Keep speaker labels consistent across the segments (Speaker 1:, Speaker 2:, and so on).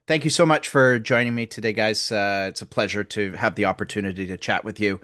Speaker 1: Thank you so much for joining me today, guys. It's a pleasure to have the opportunity to chat with you.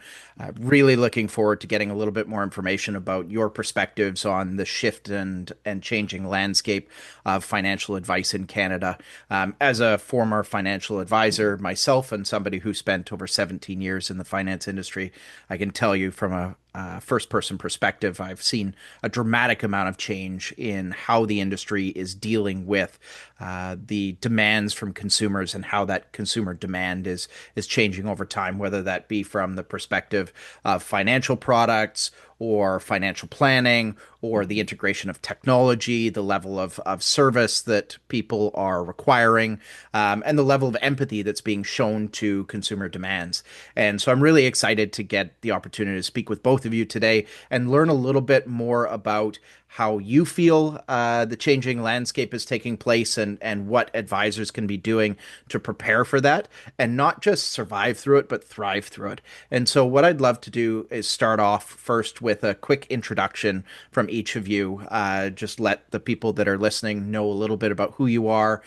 Speaker 1: Really looking forward to getting a little bit more information about your perspectives on the shift and changing landscape of financial advice in Canada. As a former financial advisor myself and somebody who spent over 17 years in the finance industry, I can tell you from a first person perspective, I've seen a dramatic amount of change in how the industry is dealing with the demands from consumers and how that consumer demand is changing over time, whether that be from the perspective of financial products or financial planning or the integration of technology, the level of service that people are requiring, and the level of empathy that's being shown to consumer demands. And so I'm really excited to get the opportunity to speak with both of you today and learn a little bit more about how you feel the changing landscape is taking place and what advisors can be doing to prepare for that and not just survive through it, but thrive through it. And so, what I'd love to do is start off first with a quick introduction from each of you. Just let the people that are listening know a little bit about who you are,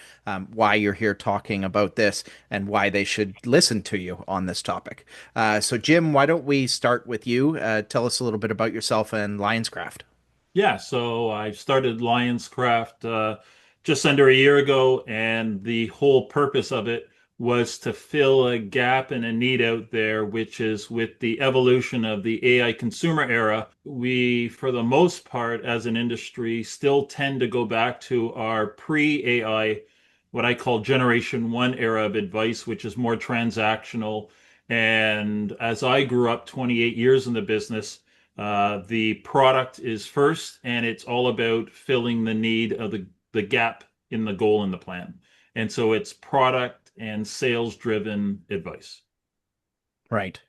Speaker 1: why you're here talking about this, and why they should listen to you on this topic. So, Jim, why don't we start with you? Tell us a little bit about yourself and Lionscraft.
Speaker 2: Yeah, so I started Lions Craft just under a year ago, and the whole purpose of it was to fill a gap and a need out there, which is with the evolution of the AI consumer era. We, for the most part, as an industry, still tend to go back to our pre-AI, what I call Generation One era of advice, which is more transactional. And as I grew up 28 years in the business, the product is first, and it's all about filling the need of the gap in the goal and the plan. And so it's product and sales driven advice.
Speaker 1: Right.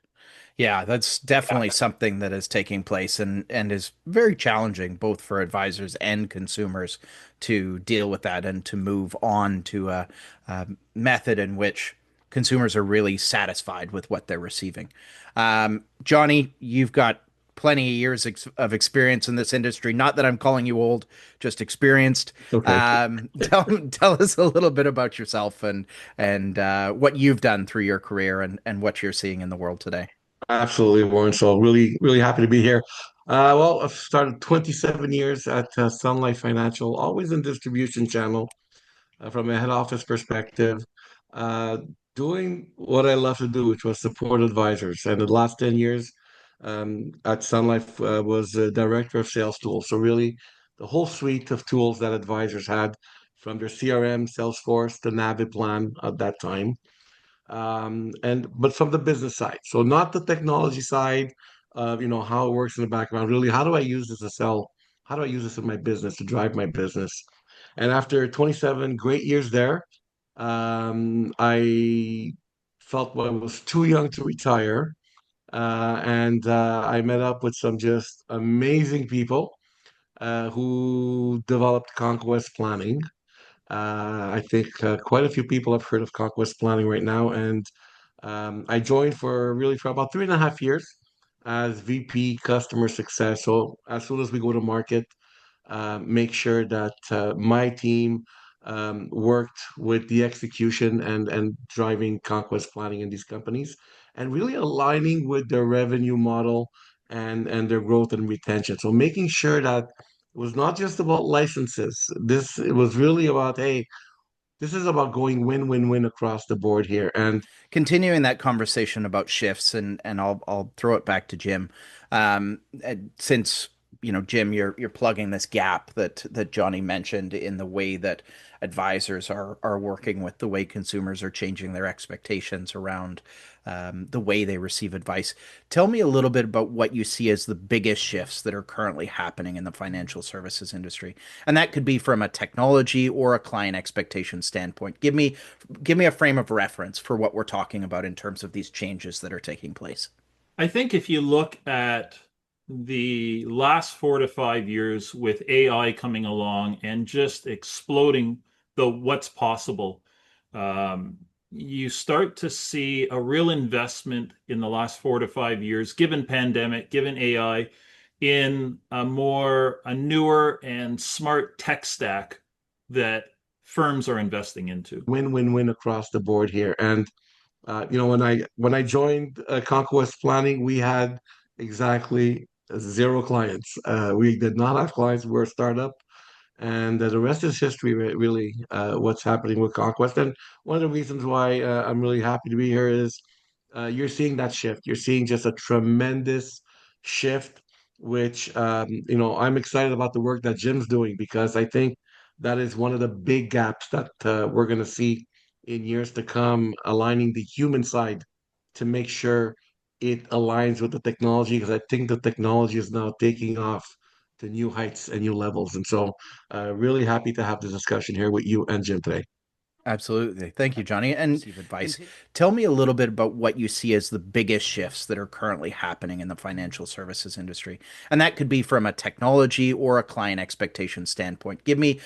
Speaker 1: Yeah, that's definitely something that is taking place and is very challenging both for advisors and consumers to deal with that and to move on to a method in which consumers are really satisfied with what they're receiving. Johnny, you've got plenty of years of experience in this industry. Not that I'm calling you old, just experienced.
Speaker 3: Okay.
Speaker 1: Tell us a little bit about yourself and what you've done through your career and what you're seeing in the world today.
Speaker 3: Absolutely, Warren. So really, really happy to be here. Well, I've started 27 years at Sun Life Financial, always in distribution channel from a head office perspective, uh, doing what I love to do, which was support advisors. And the last 10 years at Sun Life was the director of sales tools. So really, the whole suite of tools that advisors had, from their CRM, Salesforce, to Naviplan at that time. And but from the business side, so not the technology side of how it works in the background. Really, how do I use this to sell? How do I use this in my business to drive my business? And after 27 great years there, I felt well, I was too young to retire, and I met up with some just amazing people who developed Conquest Planning. I think quite a few people have heard of Conquest Planning right now, and I joined for about 3.5 years as VP Customer Success. So as soon as we go to market, make sure that my team worked with the execution and driving Conquest Planning in these companies, and really aligning with their revenue model and their growth and retention. So making sure that it was not just about licenses. It was really about, hey, this is about going win-win-win across the board here. And
Speaker 1: Continuing that conversation about shifts, and I'll throw it back to Jim. Since Jim, you're plugging this gap that Johnny mentioned in the way that advisors are working with the way consumers are changing their expectations around the way they receive advice. Tell me a little bit about what you see as the biggest shifts that are currently happening in the financial services industry, and that could be from a technology or a client expectation standpoint. Give me a frame of reference for what we're talking about in terms of these changes that are taking place.
Speaker 2: I think if you look at the last 4 to 5 years with AI coming along and just exploding the what's possible, you start to see a real investment in the last 4 to 5 years, given pandemic, given AI, in a newer and smart tech stack that firms are investing into.
Speaker 3: Win-win-win across the board here. And when I joined Conquest Planning, we had exactly zero clients. We did not have clients. We're a startup, and the rest is history, really, what's happening with Conquest. And one of the reasons why I'm really happy to be here is you're seeing that shift. You're seeing just a tremendous shift, which, I'm excited about the work that Jim's doing because I think that is one of the big gaps that we're going to see in years to come, aligning the human side to make sure it aligns with the technology, because I think the technology is now taking off to new heights and new levels. And so, really happy to have this discussion here with you and Jim today.
Speaker 1: Absolutely. Thank you, Johnny. And receive advice. Tell me a little bit about what you see as the biggest shifts that are currently happening in the financial services industry. And that could be from a technology or a client expectation standpoint. Give me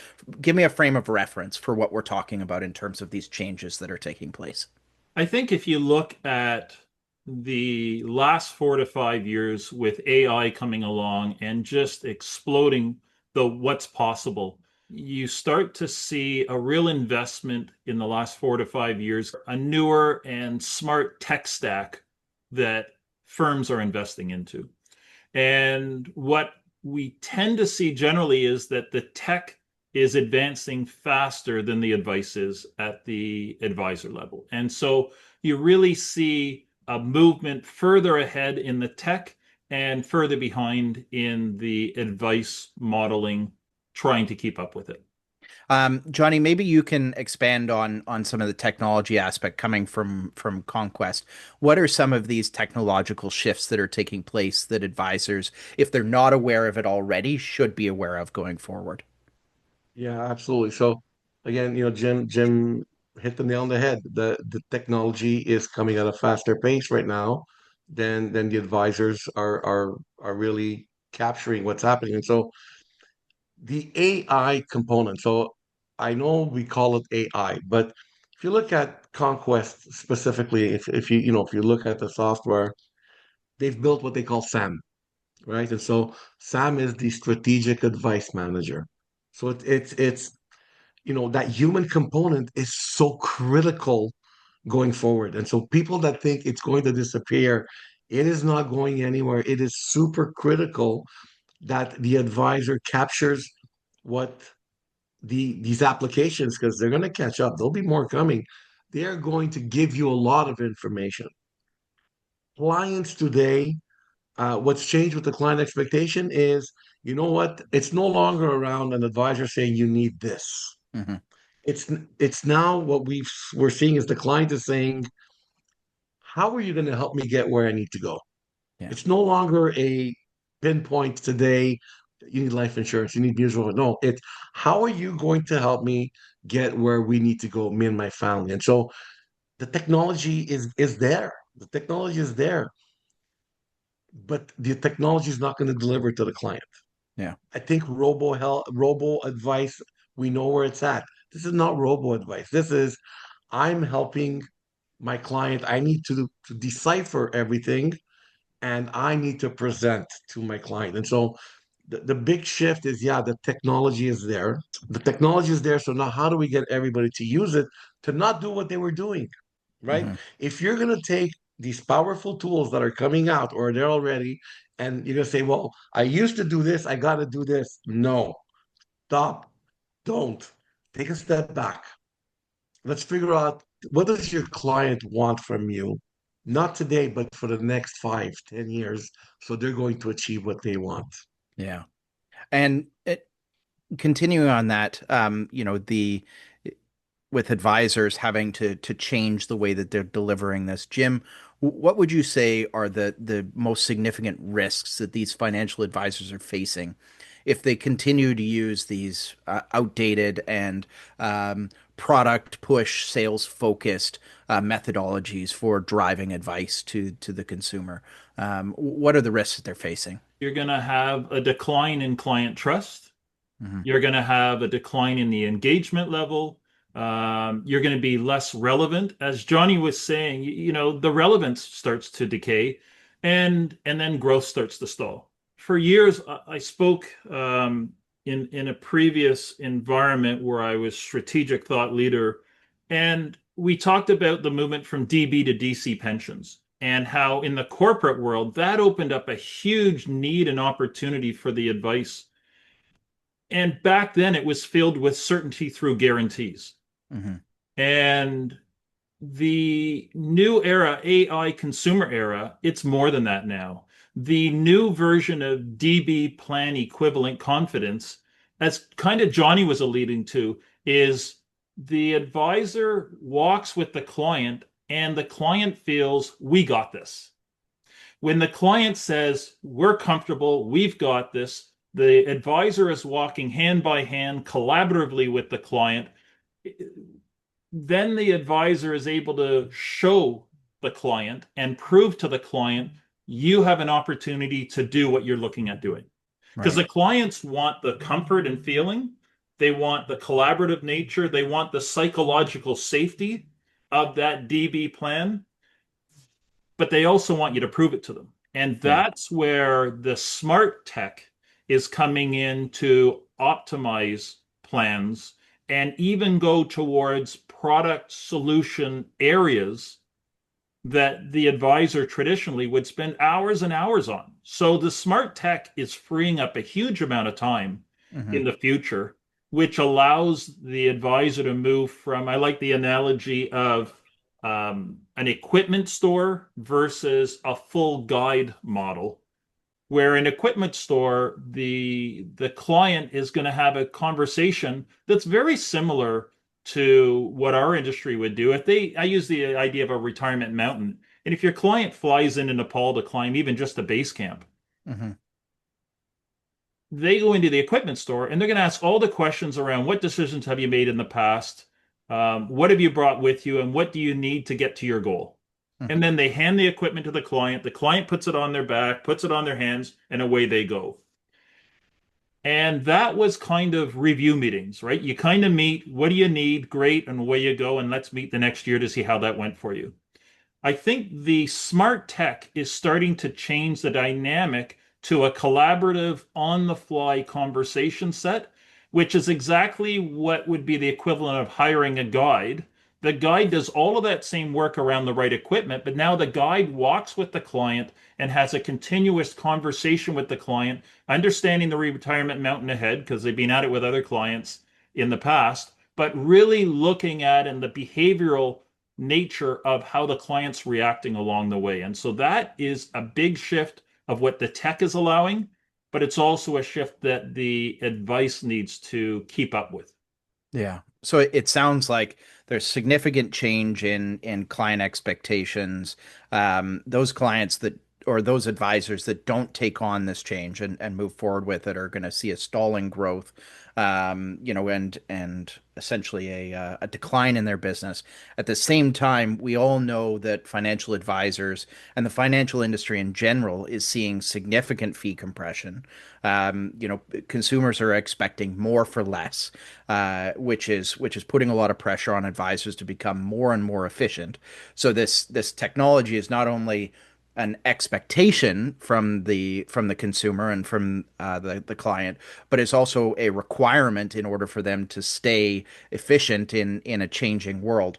Speaker 1: a frame of reference for what we're talking about in terms of these changes that are taking place.
Speaker 2: I think if you look at the last 4 to 5 years with AI coming along and just exploding the what's possible, you start to see a real investment in the last 4 to 5 years, a newer and smart tech stack that firms are investing into. And what we tend to see generally is that the tech is advancing faster than the advice is at the advisor level. And so you really see a movement further ahead in the tech and further behind in the advice modeling, trying to keep up with it.
Speaker 1: Johnny, maybe you can expand on some of the technology aspect coming from Conquest. What are some of these technological shifts that are taking place that advisors, if they're not aware of it already, should be aware of going forward?
Speaker 3: Yeah, absolutely. So again, Jim hit the nail on the head. The technology is coming at a faster pace right now than the advisors are really capturing what's happening. And so the AI component. So I know we call it AI, but if you look at Conquest specifically, if you look at the software, they've built what they call SAM, right? And so SAM is the strategic advice manager. So it's that human component is so critical going forward. And so people that think it's going to disappear, it is not going anywhere. It is super critical that the advisor captures what these applications, because they're going to catch up. There'll be more coming. They're going to give you a lot of information. Clients today, what's changed with the client expectation is, you know what? It's no longer around an advisor saying you need this.
Speaker 1: Hmm.
Speaker 3: It's it's now what we're seeing is the client is saying, how are you going to help me get where I need to go?
Speaker 1: Yeah.
Speaker 3: It's no longer a pinpoint today. You need life insurance. You need mutual. No, it's how are you going to help me get where we need to go, me and my family? And so the technology is there. The technology is there, but the technology is not going to deliver to the client.
Speaker 1: Yeah.
Speaker 3: I think robo advice, we know where it's at. This is not robo advice. This is I'm helping my client. I need to decipher everything and I need to present to my client. And so the big shift is, yeah, the technology is there. The technology is there. So now how do we get everybody to use it to not do what they were doing, right?
Speaker 1: Hmm.
Speaker 3: If you're going to take these powerful tools that are coming out or they're already, and you're going to say, well, I used to do this, I got to do this. No, stop, don't. Take a step back. Let's figure out what does your client want from you, not today, but for the next 5, 10 years. So they're going to achieve what they want.
Speaker 1: Yeah. And continuing on that, the with advisors having to change the way that they're delivering this. Jim, what would you say are the most significant risks that these financial advisors are facing if they continue to use these outdated and product push, sales focused methodologies for driving advice to the consumer? What are the risks that they're facing?
Speaker 2: You're going to have a decline in client trust.
Speaker 1: Hmm.
Speaker 2: You're going to have a decline in the engagement level. You're going to be less relevant. As Johnny was saying, the relevance starts to decay and then growth starts to stall. For years, I spoke in a previous environment where I was strategic thought leader, and we talked about the movement from DB to DC pensions and how in the corporate world that opened up a huge need and opportunity for the advice. And back then it was filled with certainty through guarantees.
Speaker 1: Hmm.
Speaker 2: And the new era, AI consumer era, it's more than that now. The new version of DB plan equivalent confidence, as kind of Johnny was alluding to, is the advisor walks with the client and the client feels we got this. When the client says we're comfortable, we've got this, the advisor is walking hand by hand collaboratively with the client, then the advisor is able to show the client and prove to the client you have an opportunity to do what you're looking at doing. Because
Speaker 1: Right.
Speaker 2: the clients want the comfort and feeling, they want the collaborative nature, they want the psychological safety of that DB plan, but they also want you to prove it to them. And
Speaker 1: Yeah.
Speaker 2: that's where the smart tech is coming in to optimize plans and even go towards product solution areas that the advisor traditionally would spend hours and hours on. So the smart tech is freeing up a huge amount of time
Speaker 1: Hmm.
Speaker 2: in the future, which allows the advisor to move from, I like the analogy of an equipment store versus a full guide model, where an equipment store, the client is going to have a conversation that's very similar to what our industry would do. If they, I use the idea of a retirement mountain, and if your client flies into Nepal to climb even just a base camp,
Speaker 1: Hmm.
Speaker 2: they go into the equipment store and they're going to ask all the questions around what decisions have you made in the past, what have you brought with you, and what do you need to get to your goal. And then they hand the equipment to the client. The client puts it on their back, puts it on their hands, and away they go. And that was kind of review meetings, right? You kind of meet, what do you need? Great, and away you go. And let's meet the next year to see how that went for you. I think the smart tech is starting to change the dynamic to a collaborative, on the fly conversation set, which is exactly what would be the equivalent of hiring a guide. The guide does all of that same work around the right equipment, but now the guide walks with the client and has a continuous conversation with the client, understanding the retirement mountain ahead because they've been at it with other clients in the past, but really looking at and the behavioral nature of how the client's reacting along the way. And so that is a big shift of what the tech is allowing, but it's also a shift that the advice needs to keep up with.
Speaker 1: Yeah. So it sounds like there's significant change in client expectations. Those clients that or those advisors that don't take on this change and move forward with it are going to see a stalling growth, and essentially a decline in their business. At the same time, we all know that financial advisors and the financial industry in general is seeing significant fee compression. Consumers are expecting more for less, which is putting a lot of pressure on advisors to become more and more efficient. So this technology is not only an expectation from the consumer and from the client, but it's also a requirement in order for them to stay efficient in a changing world.